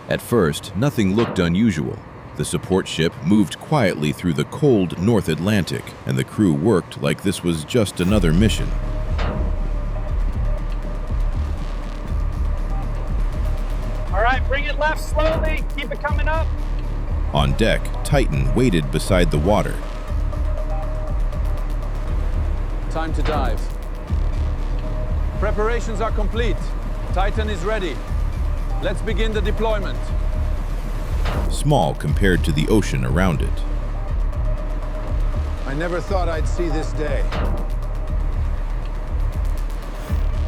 At first, nothing looked unusual. The support ship moved quietly through the cold North Atlantic, and the crew worked like this was just another mission. All right, bring it left slowly. Keep it coming up. On deck, Titan waited beside the water. Time to dive. Preparations are complete. Titan is ready. Let's begin the deployment. Small compared to the ocean around it. I never thought I'd see this day.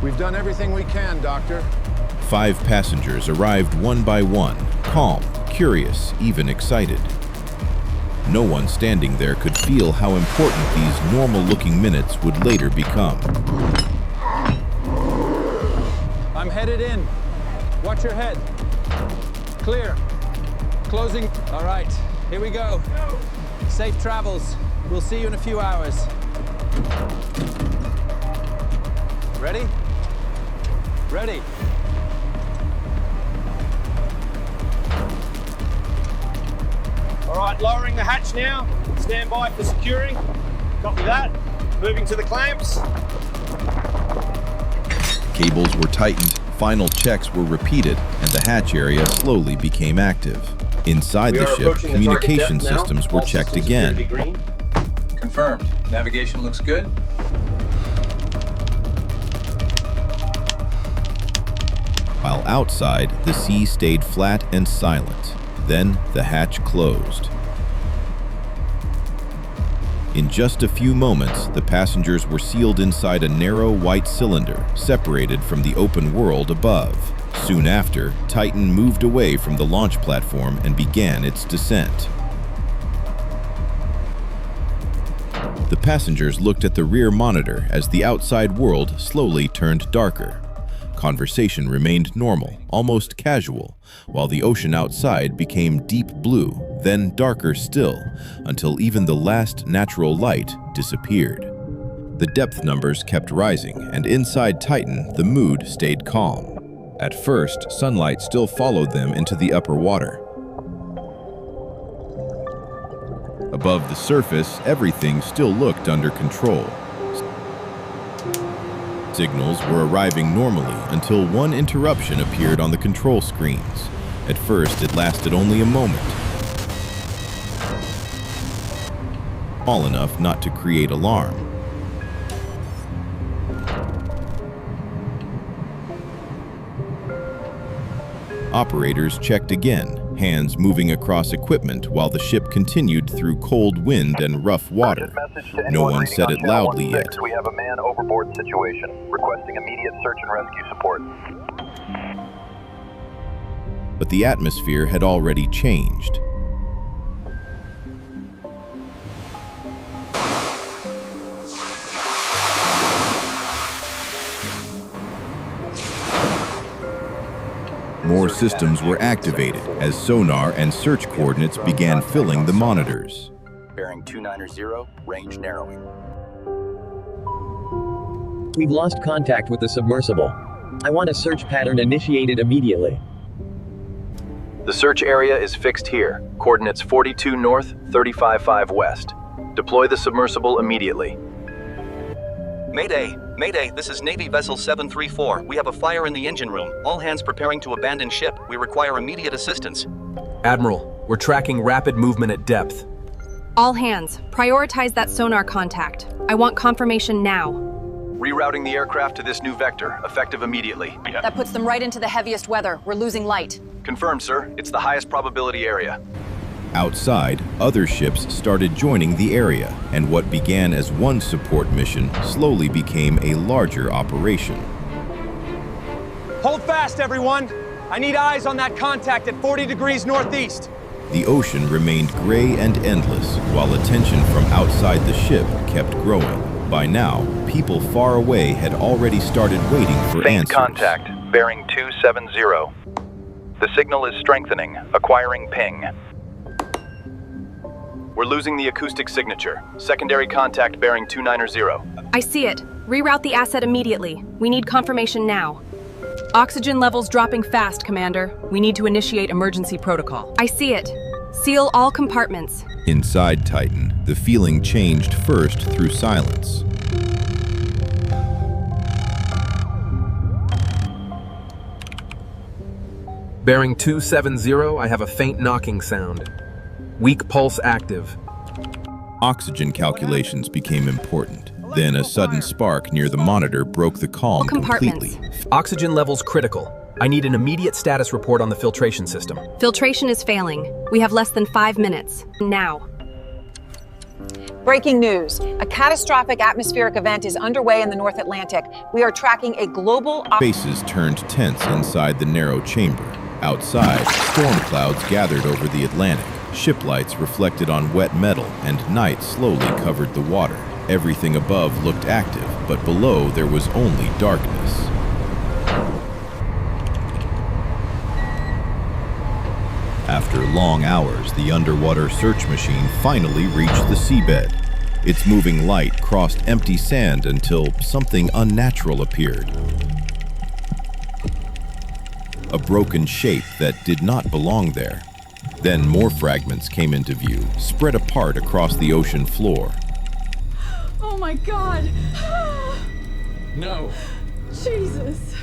We've done everything we can, Doctor. 5 passengers arrived one by one, calm, curious, even excited. No one standing there could feel how important these normal-looking minutes would later become. I'm headed in. Watch your head. Clear. Closing. All right, here we go. Safe travels. We'll see you in a few hours. Ready? Ready. All right, lowering the hatch now. Stand by for securing. Copy that. Moving to the clamps. Cables were tightened, final checks were repeated, and the hatch area slowly became active. Inside the ship, communication systems were checked again. Confirmed. Navigation looks good. While outside, the sea stayed flat and silent. Then the hatch closed. In just a few moments, the passengers were sealed inside a narrow white cylinder, separated from the open world above. Soon after, Titan moved away from the launch platform and began its descent. The passengers looked at the rear monitor as the outside world slowly turned darker. Conversation remained normal, almost casual, while the ocean outside became deep blue, then darker still, until even the last natural light disappeared. The depth numbers kept rising, and inside Titan, the mood stayed calm. At first, sunlight still followed them into the upper water. Above the surface, everything still looked under control. Signals were arriving normally until one interruption appeared on the control screens. At first, it lasted only a moment. Small enough not to create alarm. Operators checked again, hands moving across equipment while the ship continued through cold wind and rough water. No one said it loudly yet. We have a man overboard situation, requesting immediate search and rescue support. But the atmosphere had already changed. More systems were activated as sonar and search coordinates began filling the monitors. Bearing 290, range narrowing. We've lost contact with the submersible. I want a search pattern initiated immediately. The search area is fixed here. Coordinates 42 north, 35.5 west. Deploy the submersible immediately. Mayday! Mayday, this is Navy Vessel 734. We have a fire in the engine room. All hands preparing to abandon ship. We require immediate assistance. Admiral, we're tracking rapid movement at depth. All hands, prioritize that sonar contact. I want confirmation now. Rerouting the aircraft to this new vector, effective immediately. That puts them right into the heaviest weather. We're losing light. Confirmed, sir. It's the highest probability area. Outside, other ships started joining the area, and what began as one support mission slowly became a larger operation. Hold fast, everyone. I need eyes on that contact at 40 degrees northeast. The ocean remained gray and endless, while attention from outside the ship kept growing. By now, people far away had already started waiting for Faint answers. contact, bearing 270. The signal is strengthening, acquiring ping. We're losing the acoustic signature. Secondary contact bearing 290. I see it. Reroute the asset immediately. We need confirmation now. Oxygen levels dropping fast, Commander. We need to initiate emergency protocol. I see it. Seal all compartments. Inside Titan, the feeling changed first through silence. Bearing 270, I have a faint knocking sound. Weak pulse active. Oxygen calculations became important. Then a sudden spark near the monitor broke the calm completely. Oxygen levels critical. I need an immediate status report on the filtration system. Filtration is failing. We have less than 5 minutes. Now. Breaking news. A catastrophic atmospheric event is underway in the North Atlantic. We are tracking a global... Faces turned tense inside the narrow chamber. Outside, storm clouds gathered over the Atlantic. Ship lights reflected on wet metal, and night slowly covered the water. Everything above looked active, but below there was only darkness. After long hours, the underwater search machine finally reached the seabed. Its moving light crossed empty sand until something unnatural appeared. A broken shape that did not belong there. Then more fragments came into view, spread apart across the ocean floor. Oh my God! No. Jesus.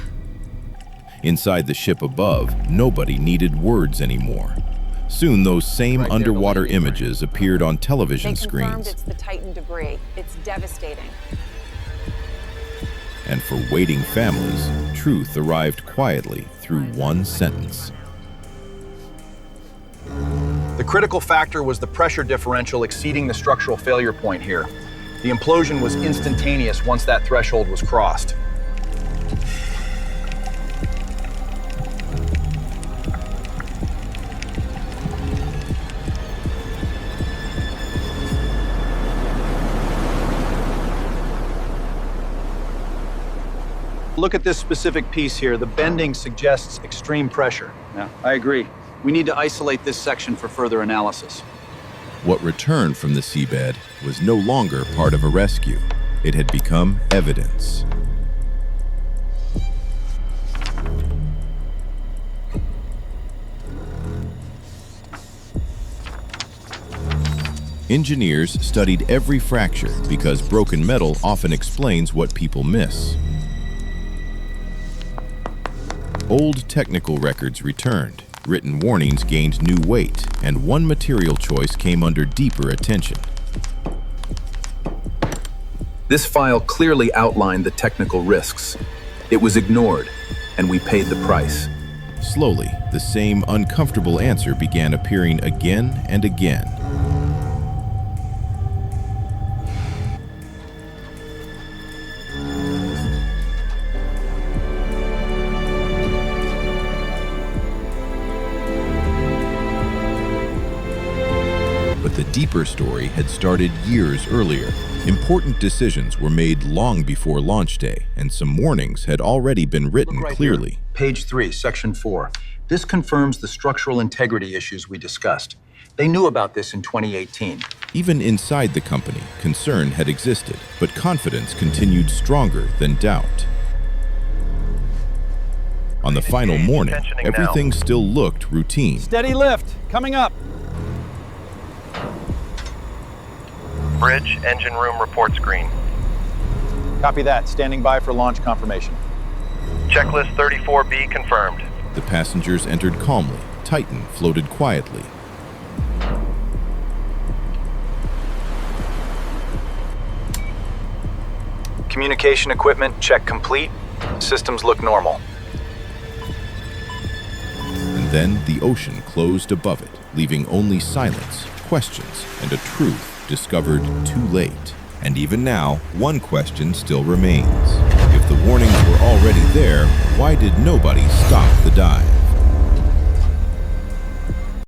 Inside the ship above, nobody needed words anymore. Soon those same underwater images appeared on television screens. It's the Titan debris. It's devastating. And for waiting families, truth arrived quietly through one sentence. The critical factor was the pressure differential exceeding the structural failure point here. The implosion was instantaneous once that threshold was crossed. Look at this specific piece here. The bending suggests extreme pressure. Yeah, I agree. We need to isolate this section for further analysis. What returned from the seabed was no longer part of a rescue. It had become evidence. Engineers studied every fracture because broken metal often explains what people miss. Old technical records returned, written warnings gained new weight, and one material choice came under deeper attention. This file clearly outlined the technical risks. It was ignored, and we paid the price. Slowly, the same uncomfortable answer began appearing again and again. The deeper story had started years earlier. Important decisions were made long before launch day, and some warnings had already been written clearly. Here. Page 3, Section 4. This confirms the structural integrity issues we discussed. They knew about this in 2018. Even inside the company, concern had existed, but confidence continued stronger than doubt. On the final morning, everything still looked routine. Steady lift, coming up. Bridge, engine room report screen. Copy that. Standing by for launch confirmation. Checklist 34B confirmed. The passengers entered calmly. Titan floated quietly. Communication equipment check complete. Systems look normal. And then the ocean closed above it, leaving only silence, questions, and a truth discovered too late. And even now, one question still remains. If the warnings were already there, why did nobody stop the dive?